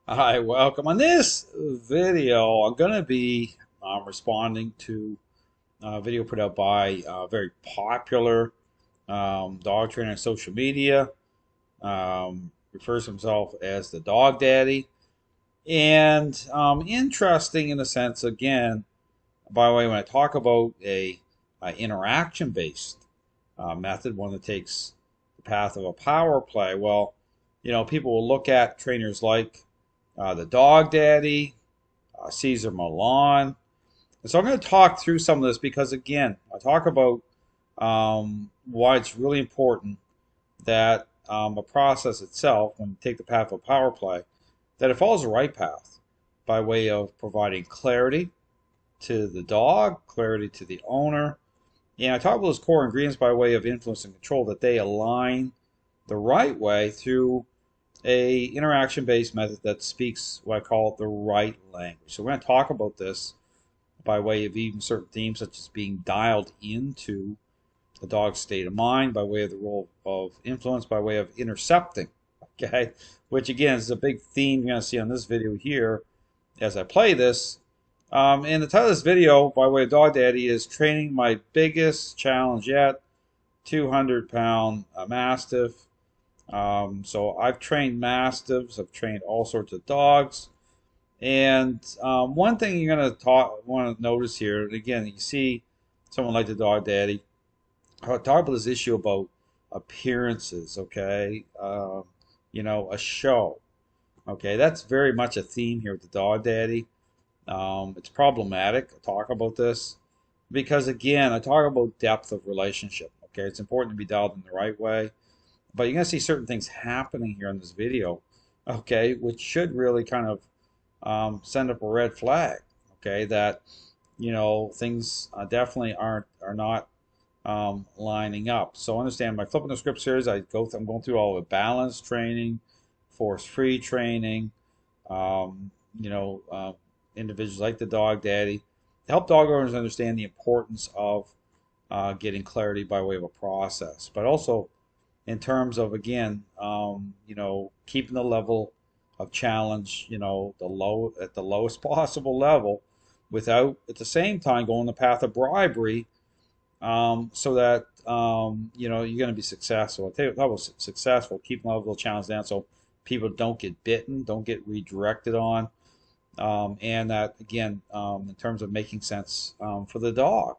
Hi, welcome. On this video, I'm going to be responding to a video put out by a very popular dog trainer on social media. Refers to himself as the Dog Daddy. And interesting in a sense, again, by the way, when I talk about a interaction-based method, one that takes the path of a power play, well, people will look at trainers like the Dog Daddy, Caesar Milan. And so I'm going to talk through some of this because, again, I talk about why it's really important that a process itself, when you take the path of power play, that it follows the right path by way of providing clarity to the dog, clarity to the owner. And I talk about those core ingredients by way of influence and control, that they align the right way through a interaction-based method that speaks what I call the right language. So we're going to talk about this by way of even certain themes such as being dialed into the dog's state of mind, by way of the role of influence, by way of intercepting, okay? Which again is a big theme you're going to see on this video here as I play this. And the title of this video, by way of Dog Daddy, is Training My Biggest Challenge Yet, 200-pound Mastiff. So I've trained Mastiffs, I've trained all sorts of dogs. And one thing you're going to want to notice here, and again, you see someone like the Dog Daddy, I'll talk about this issue about appearances, okay? A show, okay? That's very much a theme here with the Dog Daddy. It's problematic. I talk about this because, again, I talk about depth of relationship, okay? It's important to be dialed in the right way. But you're going to see certain things happening here in this video, okay, which should really kind of send up a red flag, okay, that things definitely are not lining up. So understand, by flipping the script series, I'm going through all the balance training, force-free training, um, you know, uh, individuals like the Dog Daddy, to help dog owners understand the importance of getting clarity by way of a process, but also in terms of, again, keeping the level of challenge, at the lowest possible level, without at the same time going the path of bribery, so that you're going to be successful. I tell you, that was successful, keeping the level of challenge down, so people don't get bitten, don't get redirected on, and that again, in terms of making sense for the dog,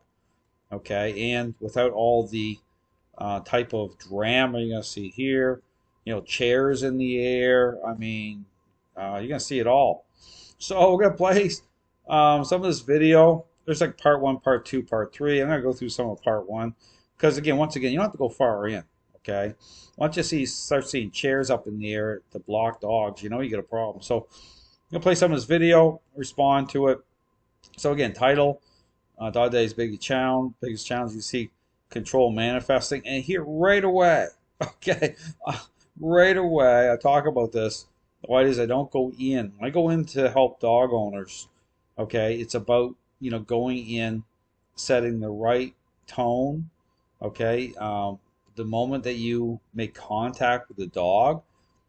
okay, and without all the type of drama you're going to see here. Chairs in the air. I mean, you're going to see it all. So we're going to play some of this video. There's like part one, part two, part three. I'm going to go through some of part one because, again, once again, you don't have to go far in. Okay. Once you start seeing chairs up in the air to block dogs, you get a problem. So I'm going to play some of this video, respond to it. So again, title, Dog Day's biggest challenge you see, control manifesting. And here right away, okay, right away, I talk about this. Why it is I don't go in. When I go in to help dog owners, okay, it's about, going in, setting the right tone, okay. The moment that you make contact with the dog,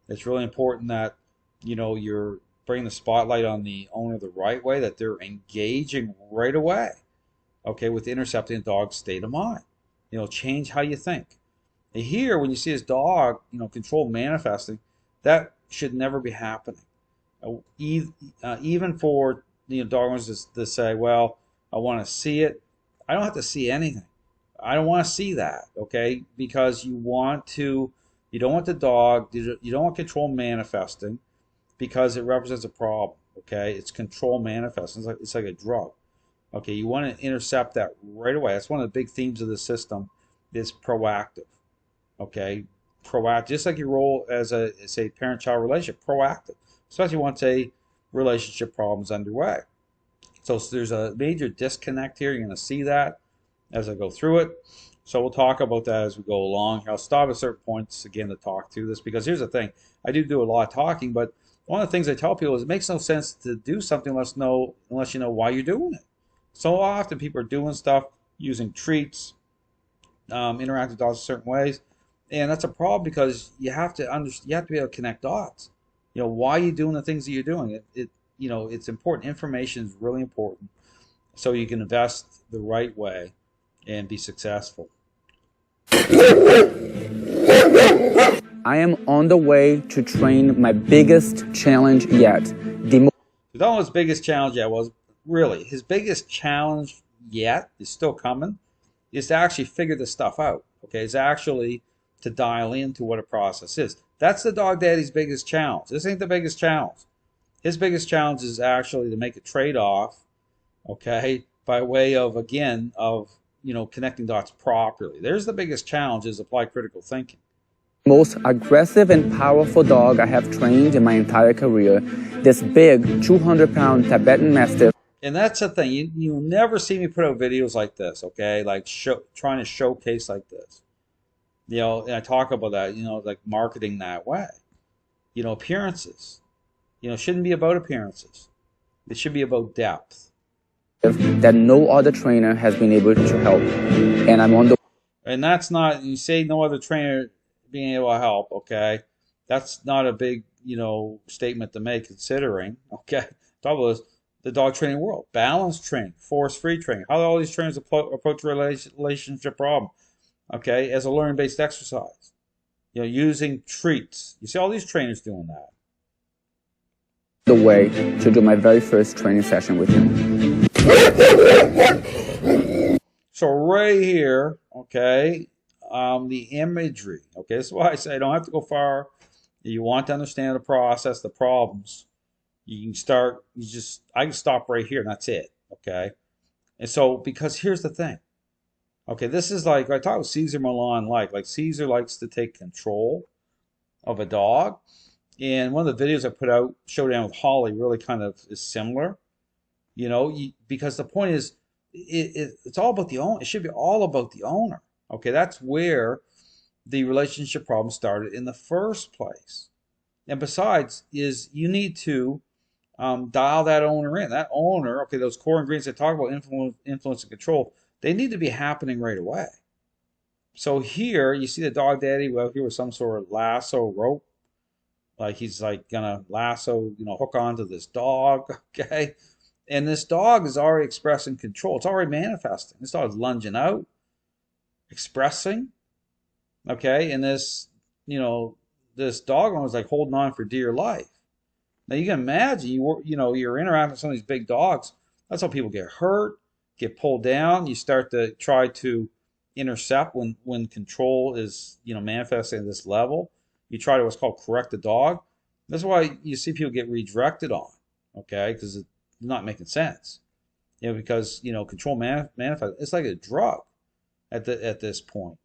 it's really important that, you're bringing the spotlight on the owner the right way, that they're engaging right away, okay, with intercepting the dog's state of mind. Change how you think. And here, when you see his dog, control manifesting, that should never be happening. Even for dog owners to say, well, I want to see it. I don't have to see anything. I don't want to see that, okay? Because you don't want the dog, you don't want control manifesting because it represents a problem, okay? It's control manifesting. It's like a drug. Okay, you want to intercept that right away. That's one of the big themes of the system is proactive. Okay, proactive, just like your role as a parent-child relationship, proactive, especially once a relationship problem is underway. So there's a major disconnect here. You're going to see that as I go through it. So we'll talk about that as we go along. I'll stop at certain points again to talk through this because here's the thing. I do a lot of talking, but one of the things I tell people is it makes no sense to do something unless you know why you're doing it. So often people are doing stuff using treats, interacting with dogs in certain ways, and that's a problem because you have to be able to connect dots. why are you doing the things that you're doing? It's important. Information is really important, so you can invest the right way and be successful. I am on the way to train my biggest challenge yet. Donald's biggest challenge yet was really his biggest challenge yet is still coming, is to actually figure this stuff out. Okay, it's actually to dial into what a process is. That's the dog daddy's biggest challenge. This ain't the biggest challenge. His biggest challenge is actually to make a trade-off, okay, by way of, again, of connecting dots properly. There's the biggest challenge, is apply critical thinking. Most aggressive and powerful dog I have trained in my entire career. This big 200-pound Tibetan Mastiff. And that's the thing. You'll never see me put out videos like this, okay? Like trying to showcase like this. And I talk about that, like marketing that way. Appearances. Shouldn't be about appearances. It should be about depth. That no other trainer has been able to help. And I'm on the... And that's not, you say no other trainer being able to help, okay? That's not a big, statement to make, considering, okay? Talk about the dog training world. Balanced training, force-free training. How do all these trainers approach a relationship problem, okay, as a learning-based exercise? Using treats. You see all these trainers doing that. The way to do my very first training session with him. So right here, okay, the imagery, okay, this is why I say I don't have to go far. You want to understand the process, the problems. You can start, I can stop right here and that's it, okay? And so, because here's the thing, okay, this is like, I talked with Cesar Millan, like Cesar likes to take control of a dog. And one of the videos I put out, Showdown with Holly, really kind of is similar, because the point is, it's all about the owner. It should be all about the owner. Okay, that's where the relationship problem started in the first place. And besides, is you need to dial that owner in. That owner, okay, those core ingredients that talk about influence and control, they need to be happening right away. So here, you see the dog daddy, well, here was some sort of lasso rope. Like he's like gonna lasso, hook onto this dog, okay? And this dog is already expressing control. It's already manifesting. This dog is lunging out, expressing, okay? And this, this dog owner is like holding on for dear life. Now you can imagine, you're interacting with some of these big dogs. That's how people get hurt, get pulled down. You start to try to intercept when control is, manifesting at this level. You try to what's called correct the dog. That's why you see people get redirected on, okay? Because it's not making sense. Because control manifest. It's like a drug at this point.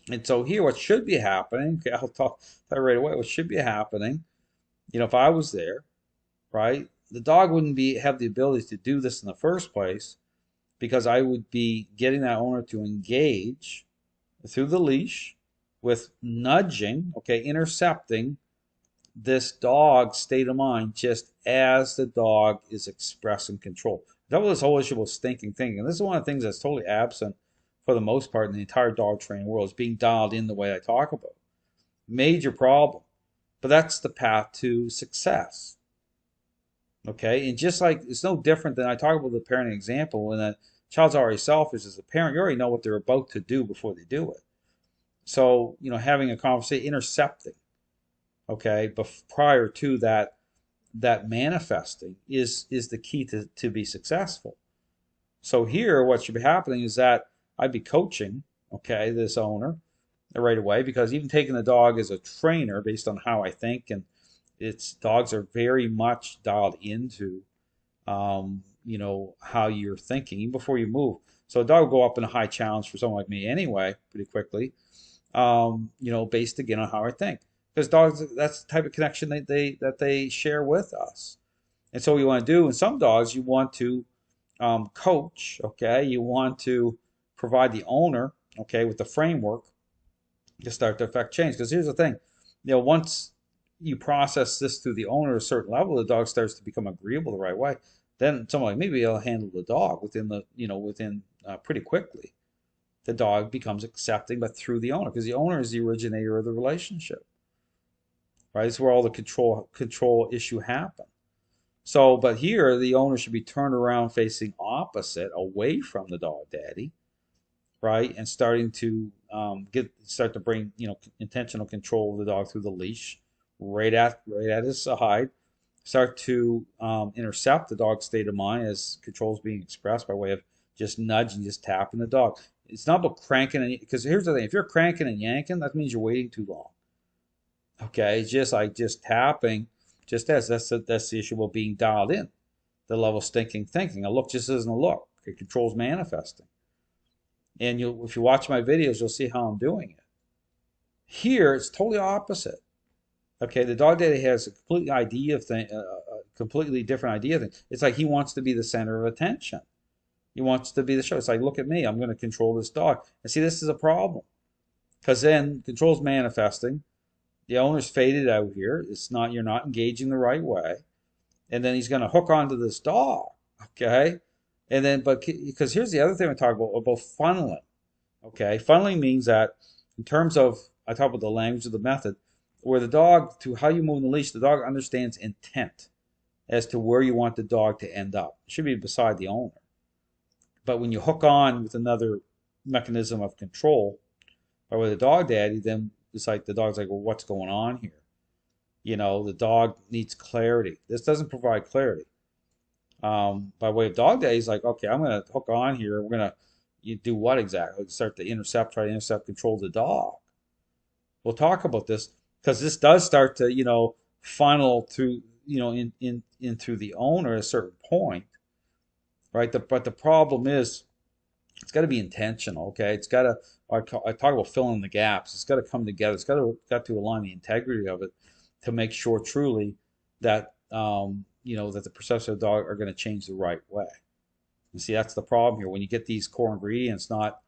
And so here, what should be happening? Okay, I'll talk right away. What should be happening? If I was there, right, the dog wouldn't have the ability to do this in the first place, because I would be getting that owner to engage through the leash with nudging, okay, intercepting this dog's state of mind just as the dog is expressing control. That was this whole issue about thinking. And this is one of the things that's totally absent for the most part in the entire dog training world, is being dialed in the way I talk about. Major problem. But that's the path to success. Okay, and just like it's no different than I talk about the parenting example, when a child's already selfish as a parent, you already know what they're about to do before they do it. So, having a conversation, intercepting, okay, prior to that manifesting is the key to be successful. So here, what should be happening is that I'd be coaching, okay, this owner right away, because even taking the dog as a trainer based on how I think, and dogs are very much dialed into, how you're thinking even before you move. So a dog will go up in a high challenge for someone like me anyway, pretty quickly, based again on how I think. Because dogs, that's the type of connection that they share with us. And so what you want to do, in some dogs, you want to coach, okay? You want to provide the owner, okay, with the framework to start to affect change. Because here's the thing, once you process this through the owner at a certain level, the dog starts to become agreeable the right way. Then someone like me will be able to handle the dog within pretty quickly. The dog becomes accepting, but through the owner, because the owner is the originator of the relationship. right? This is where all the control issue happens. So, but here the owner should be turned around facing opposite, away from the dog daddy, right, and starting to start to bring intentional control of the dog through the leash, right at his side. Start to intercept the dog's state of mind as control is being expressed by way of just nudging, just tapping the dog. It's not about cranking, because here's the thing: if you're cranking and yanking, that means you're waiting too long. Okay, it's just like just tapping, just as that's the issue of being dialed in. The level of stinking thinking. A look just isn't a look. It controls manifesting. And if you watch my videos, you'll see how I'm doing it. Here, it's totally opposite. Okay, the dog daddy has a completely different idea of things. It's like he wants to be the center of attention. He wants to be the show. It's like, look at me, I'm going to control this dog. And see, this is a problem, because then control's manifesting. The owner's faded out here. You're not engaging the right way, and then he's going to hook onto this dog. Okay, and then because here's the other thing we talk about funneling. Okay, funneling means that in terms of, I talk about the language of the method, where the dog, through how you move the leash, the dog understands intent as to where you want the dog to end up. It should be beside the owner. But when you hook on with another mechanism of control, or with a dog daddy, then it's like the dog's like, well, what's going on here? The dog needs clarity. This doesn't provide clarity. By way of dog daddy, he's like, okay, I'm going to hook on here. We're going to do what exactly? Start to try to intercept, control the dog. We'll talk about this, because this does start to, funnel through, in through the owner at a certain point, right? But the problem is, it's got to be intentional, okay? It's got to, I talk about filling the gaps. It's got to come together. It's got to align the integrity of it to make sure truly that, that the perception of the dog are going to change the right way. And see, that's the problem here. When you get these core ingredients not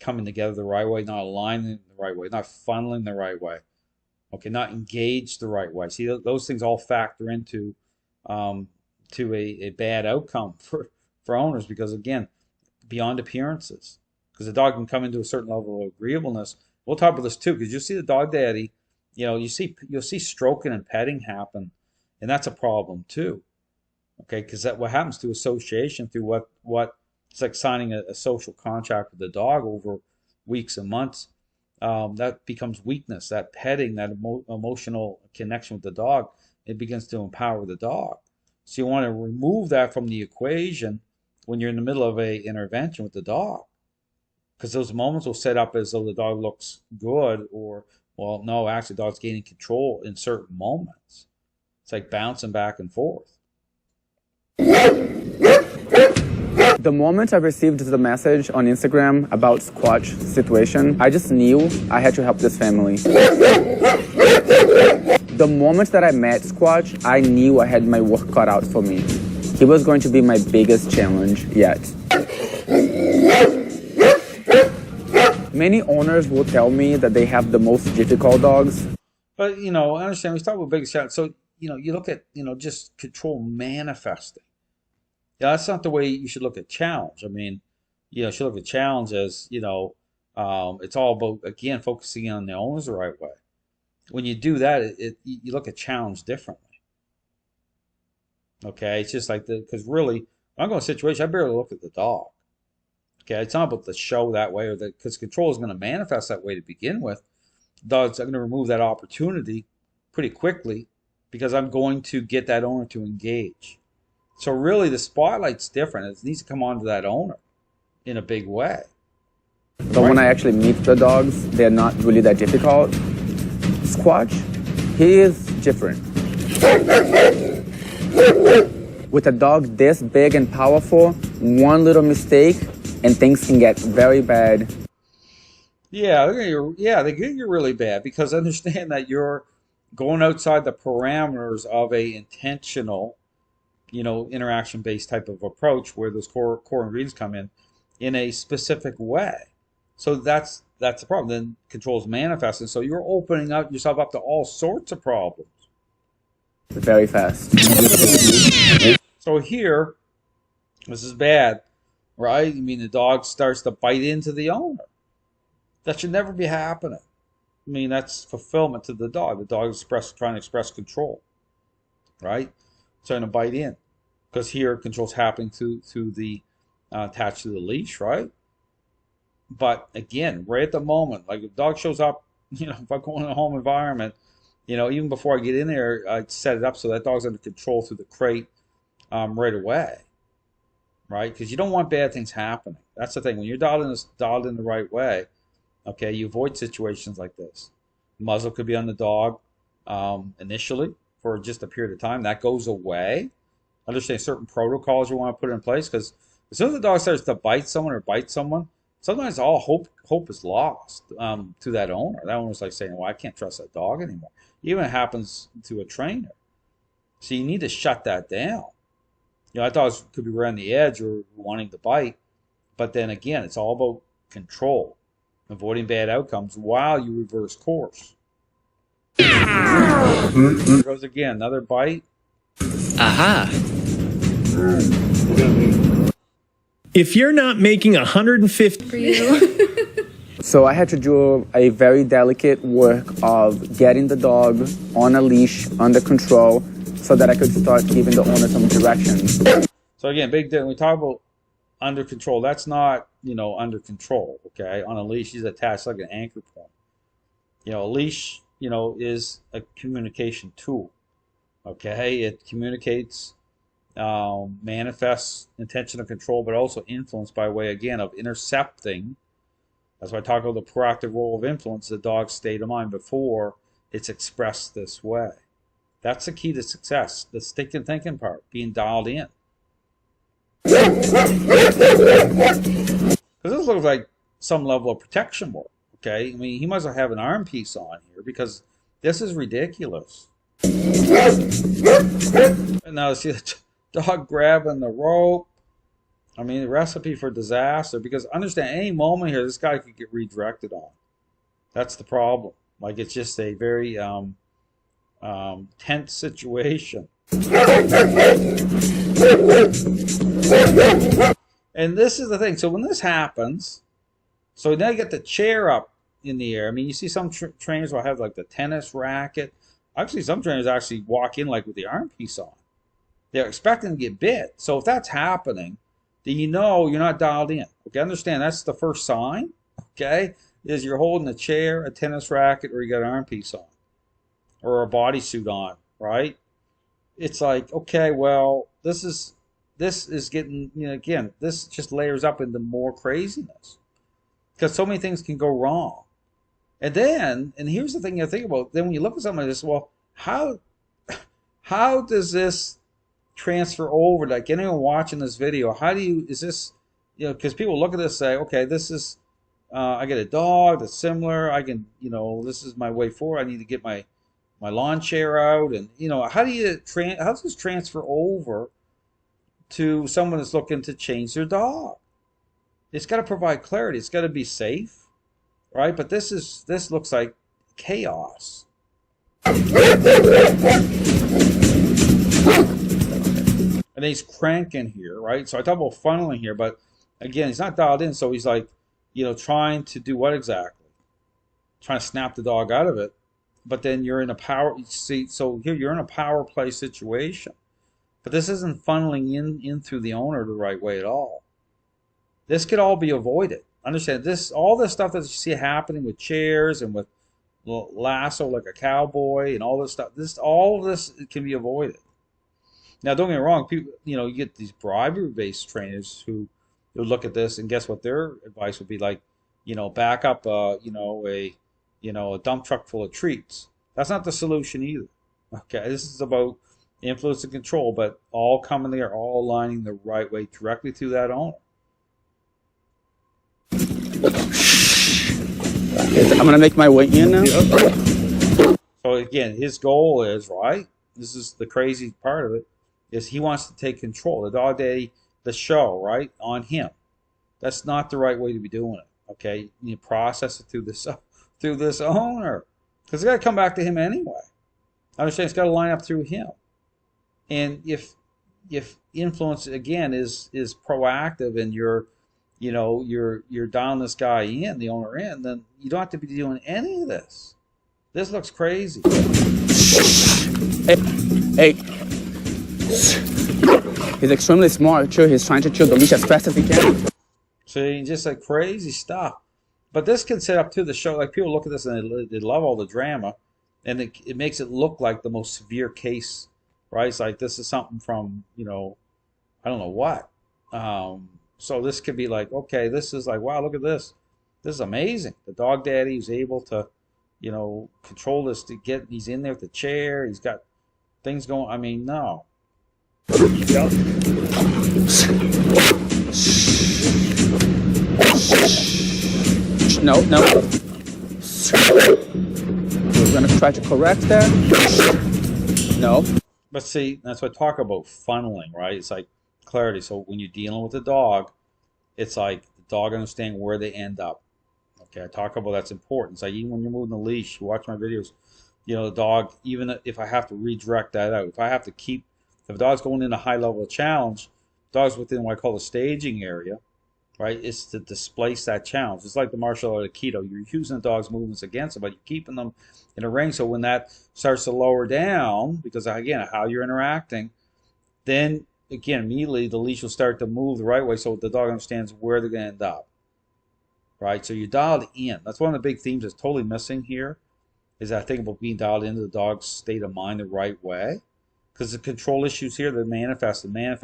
coming together the right way, not aligning the right way, not funneling the right way, okay, not engaged the right way. See, those things all factor into to a bad outcome for owners, because again, beyond appearances, because the dog can come into a certain level of agreeableness. We'll talk about this too, because you'll see the dog daddy, you'll see stroking and petting happen, and that's a problem too. Okay, because what happens to association through what it's like signing a social contract with the dog over weeks and months. That becomes weakness. That petting, that emotional connection with the dog, it begins to empower the dog. So you want to remove that from the equation when you're in the middle of a intervention with the dog, because those moments will set up as though the dog looks good, or, well, no, actually the dog's gaining control in certain moments. It's like bouncing back and forth. The moment I received the message on Instagram about Squatch situation, I just knew I had to help this family. The moment that I met Squatch, I knew I had my work cut out for me. He was going to be my biggest challenge yet. Many owners will tell me that they have the most difficult dogs. But, I understand, we talk about biggest challenge. So, you look at, just control manifesting. Yeah, that's not the way you should look at challenge. I mean, you should look at challenge as, it's all about, again, focusing on the owners the right way. When you do that, you look at challenge differently. Okay, it's just like because really, when I'm going to a situation, I barely look at the dog. Okay, it's not about the show that way, because control is going to manifest that way to begin with. Dogs, I'm going to remove that opportunity pretty quickly, because I'm going to get that owner to engage. So really, the spotlight's different. It needs to come onto that owner in a big way. But when I actually meet the dogs, they're not really that difficult. Squatch, he is different. With a dog this big and powerful, one little mistake and things can get very bad. Yeah, they get you really bad, because understand that you're going outside the parameters of a intentional, interaction-based type of approach, where those core ingredients come in a specific way. So that's the problem. Then control's manifesting. So you're opening yourself up to all sorts of problems. Very fast. So here, this is bad, right? I mean, the dog starts to bite into the owner. That should never be happening. I mean, that's fulfillment to the dog. The dog is trying to express control, right? Trying to bite in, because here control's happening through the attached to the leash, right? But again, right at the moment, like if the dog shows up, if I go in a home environment, even before I get in there, I set it up so that dog's under control through the crate right away, right? Because you don't want bad things happening. That's the thing. When you're dialed in the right way, okay, you avoid situations like this. Muzzle could be on the dog initially for just a period of time. That goes away. Understand certain protocols you want to put in place, because as soon as the dog starts to bite someone or bite someone, sometimes all hope is lost to that owner. That owner's like saying, well, I can't trust that dog anymore. Even it happens to a trainer. So you need to shut that down. That dog could be right on the edge or wanting to bite. But then again, it's all about control, avoiding bad outcomes while you reverse course. There goes again, another bite. Aha. If you're not making 150 for you. So I had to do a very delicate work of getting the dog on a leash, under control, so that I could start giving the owner some direction. So again, big deal. When we talk about under control, that's not, under control, okay? On a leash, he's attached like an anchor point. A leash, is a communication tool, okay? It communicates, manifests intention of control, but also influence by way, again, of intercepting. That's why I talk about the proactive role of influence, the dog's state of mind before it's expressed this way. That's the key to success, the thinking part, being dialed in. Because this looks like some level of protection work, okay? I mean, he must have an arm piece on here, because this is ridiculous. And now see the dog grabbing the rope. I mean, the recipe for disaster, because understand, any moment here, this guy could get redirected on. That's the problem. Like, it's just a very tense situation. And this is the thing. So when this happens, so now you get the chair up in the air. I mean, you see some trainers will have like the tennis racket. Actually, some trainers actually walk in like with the arm piece on. They're expecting to get bit. So if that's happening, then you're not dialed in. Okay, understand that's the first sign. Okay, is you're holding a chair, a tennis racket, or you got an arm piece on, or a bodysuit on, right? It's like, okay, well, this is getting, again, this just layers up into more craziness, because so many things can go wrong. And here's the thing you think about. Then when you look at something like this, well, how does this transfer over? Like anyone watching this video, because people look at this and say, okay, this is, I get a dog that's similar. I can, this is my way forward. I need to get my lawn chair out. And, how does this transfer over to someone that's looking to change their dog? It's got to provide clarity. It's got to be safe, right? But this looks like chaos. And he's cranking here, right? So I talk about funneling here, but again, he's not dialed in. So he's like, trying to do what exactly? Trying to snap the dog out of it. But then you're in a power, so here you're in a power play situation. But this isn't funneling in through the owner the right way at all. This could all be avoided. Understand this, all this stuff that you see happening with chairs and with lasso like a cowboy and all this stuff, all of this can be avoided. Now, don't get me wrong, people, you get these bribery-based trainers who look at this, and guess what their advice would be like, back up, a dump truck full of treats. That's not the solution either. Okay, this is about influence and control, but all coming there, all aligning the right way directly to that owner. I'm going to make my way in now. So again, his goal is, right, this is the crazy part of it, is he wants to take control. The dog day, the show, right, on him. That's not the right way to be doing it. Okay, you process it through this owner, because it's got to come back to him anyway. I understand it's got to line up through him. And if influence again is proactive, and you're dialing this guy in, the owner in, then you don't have to be doing any of this. This looks crazy. Hey, hey. He's extremely smart too. He's trying to chew the leash as fast as he can. See, just like crazy stuff. But this can set up to the show. Like people look at this and they love all the drama, and it makes it look like the most severe case, right? It's like this is something from I don't know what. So this could be like, okay, this is like, wow, look at this. This is amazing. The dog daddy is able to, control this to get. He's in there with the chair. He's got things going. I mean, no. Yep. No. We're gonna try to correct that. No. But see, that's what I talk about funneling, right? It's like clarity. So when you're dealing with the dog, it's like the dog understanding where they end up. Okay, I talk about that's important. It's like even when you're moving the leash, you watch my videos, the dog, even if I have to redirect that out, if a dog's going in a high level of challenge, dog's within what I call the staging area, right? It's to displace that challenge. It's like the martial art of Aikido. You're using the dog's movements against them, but you're keeping them in a ring. So when that starts to lower down, because again, how you're interacting, then again, immediately the leash will start to move the right way so the dog understands where they're going to end up, right? So you're dialed in. That's one of the big themes that's totally missing here, is that thing about being dialed into the dog's state of mind the right way. Because the control issues here, they manifest. And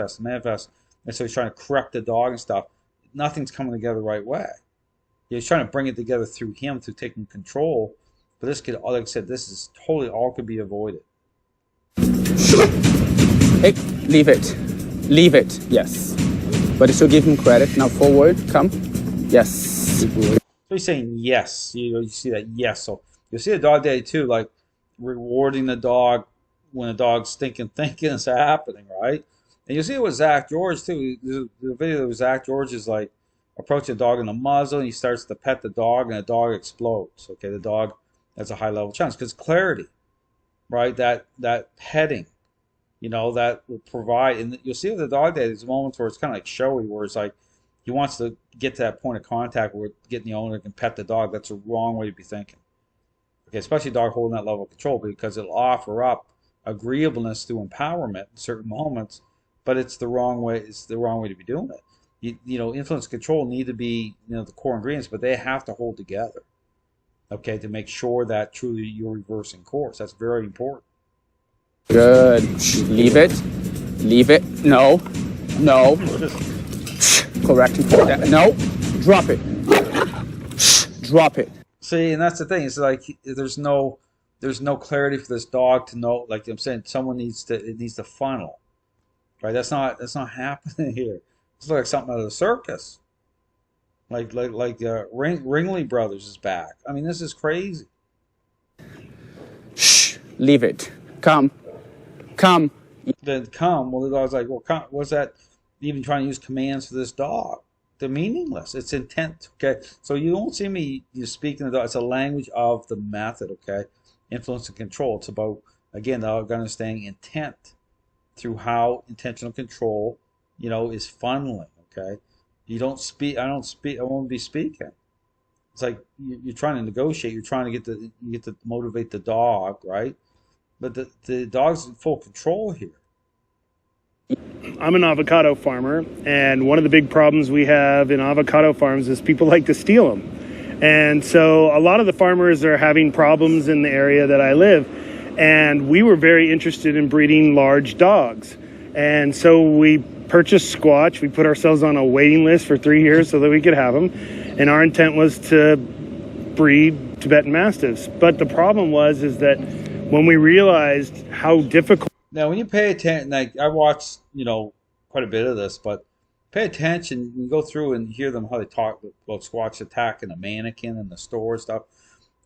so he's trying to correct the dog and stuff. Nothing's coming together the right way. He's trying to bring it together through him, through taking control. But this could, like I said, this is totally all could be avoided. Hey, leave it. Leave it. Yes. But still give him credit. Now forward. Come. Yes. So he's saying yes. You see that yes. So you'll see the dog daddy too, like rewarding the dog when the dog's thinking is happening, right? And you see it with Zach George too. The video with Zach George is like approaching the dog in the muzzle, and he starts to pet the dog, and the dog explodes. Okay, the dog has a high level challenge because clarity, right? That petting, that will provide. And you'll see with the dog that there's moments where it's kind of like showy, where it's like he wants to get to that point of contact where getting the owner can pet the dog. That's a wrong way to be thinking. Okay, especially a dog holding that level of control, because it'll offer up agreeableness through empowerment in certain moments, but it's the wrong way. It's the wrong way to be doing it. Influence and control need to be the core ingredients, but they have to hold together. Okay, to make sure that truly you're reversing course. That's very important. Good. Leave it. Leave it. No. Correct. No. Drop it. Drop it. See, and that's the thing. It's like there's no clarity for this dog to know. Like I'm saying, it needs to funnel, right? That's not happening here. It's like something out of the circus. Like Ringling Brothers is back. I mean, this is crazy. Shh. Leave it. Come. Then come. Well, the dog's like, well, come. What's that? Even trying to use commands for this dog? They're meaningless. It's intent. Okay, so you don't see me speaking to the dog. It's a language of the method. Okay. Influence and control. It's about, again, the dog understanding intent through how intentional control, is funneling. Okay, you don't speak. I don't speak. I won't be speaking. It's like you're trying to negotiate. You're trying to get to motivate the dog, right? But the dog's in full control here. I'm an avocado farmer, and one of the big problems we have in avocado farms is people like to steal them. And so a lot of the farmers are having problems in the area that I live, and we were very interested in breeding large dogs. And so we purchased Squatch. We put ourselves on a waiting list for 3 years so that we could have them. And our intent was to breed Tibetan Mastiffs. But the problem is that when we realized how difficult... Now, when you pay attention, like I watched, quite a bit of this, but pay attention. You go through and hear them how they talk about Squatch attacking a mannequin in the store and stuff.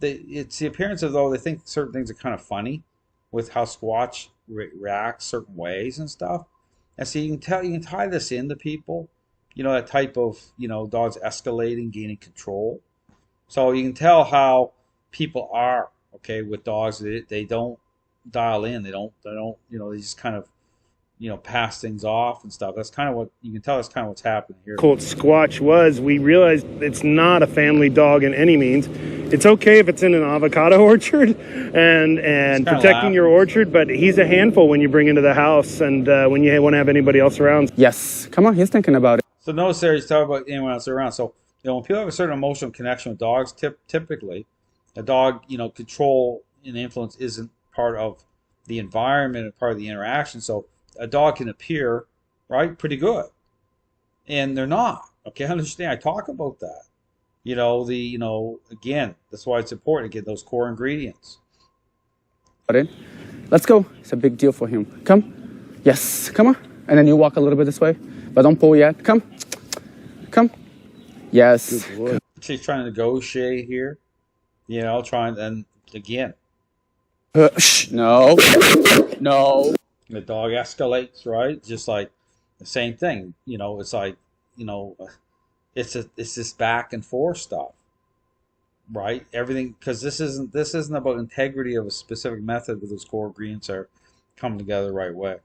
It's the appearance of though they think certain things are kind of funny with how Squatch reacts certain ways and stuff. And so you can tie this into people, that type of dogs escalating, gaining control. So you can tell how people are with dogs. They don't dial in. They don't. They just kind of pass things off and stuff. That's kind of what you can tell. That's kind of what's happening here. Squatch was, we realized it's not a family dog in any means. It's okay if it's in an avocado orchard and protecting your orchard, but he's a handful when you bring into the house and when you want to have anybody else around. Yes, come on, he's thinking about it. So notice there he's talking about anyone else around. So, when people have a certain emotional connection with dogs, typically, a dog, control and influence isn't part of the environment and part of the interaction. So a dog can appear, right, pretty good. And they're not. Okay, I understand. I talk about that. Again, that's why it's important to get those core ingredients. Let's go. It's a big deal for him. Come. Yes, come on. And then you walk a little bit this way, but don't pull yet. Come. Yes. She's trying to negotiate here. Trying, and again. No. The dog escalates, right? Just like the same thing. It's like, it's this back and forth stuff, right? Everything, because this isn't about integrity of a specific method, but those core ingredients are coming together the right way.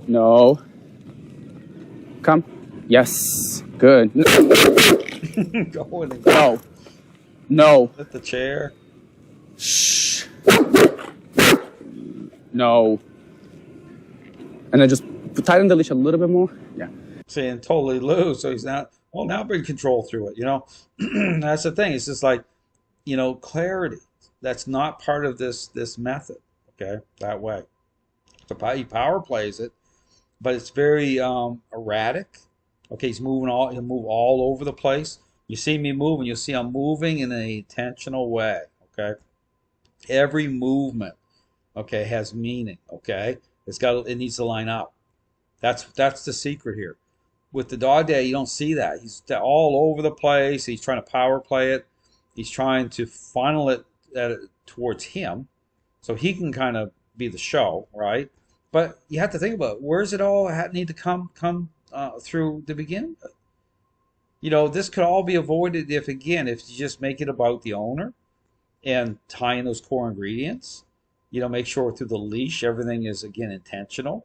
No. Come. Yes. Good. Go in and No. Hit the chair. Shh. No. And then just tighten the leash a little bit more. Yeah. Saying totally loose, so he's not. Well, now bring control through it. That's the thing. It's just like, clarity. That's not part of this method. Okay, that way. So he power plays it, but it's very erratic. Okay, he'll move all over the place. You see me moving, you'll see I'm moving in an intentional way. Okay, every movement, okay, has meaning. Okay, it needs to line up. That's the secret here. With the dog day, you don't see that. He's all over the place. He's trying to power play it. He's trying to funnel it towards him, so he can kind of be the show, right? But you have to think about it. Where's it all need to come through the beginning? This could all be avoided if you just make it about the owner and tie in those core ingredients. Make sure through the leash everything is, again, intentional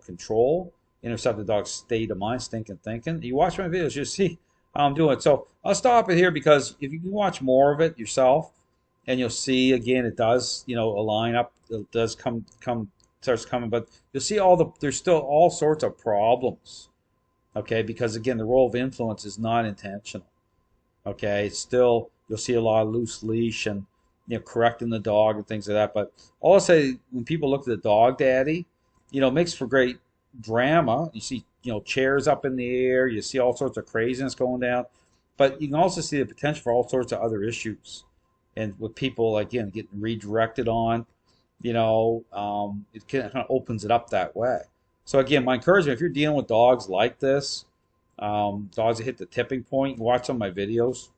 control, intercept the dog's state of mind, thinking. You watch my videos, you'll see how I'm doing it. So I'll stop it here, because if you can watch more of it yourself, and you'll see, again, it does, align up, it does starts coming, but you'll see there's still all sorts of problems, okay, because, again, the role of influence is not intentional, okay. It's still, you'll see a lot of loose leash and, correcting the dog and things like that. But all I'll say, when people look at the dog daddy, it makes for great drama. You see, chairs up in the air, you see all sorts of craziness going down, but you can also see the potential for all sorts of other issues. And with people, again, getting redirected on, it kind of opens it up that way. So again, my encouragement, if you're dealing with dogs like this, dogs that hit the tipping point, watch some of my videos.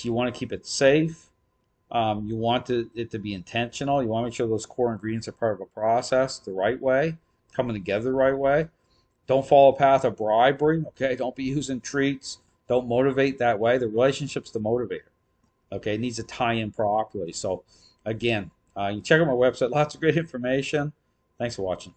You want to keep it safe. You want it to be intentional. You want to make sure those core ingredients are part of a process the right way, coming together the right way. Don't follow a path of bribery, okay? Don't be using treats. Don't motivate that way. The relationship's the motivator. Okay, it needs to tie in properly. So, again, you can check out my website. Lots of great information. Thanks for watching.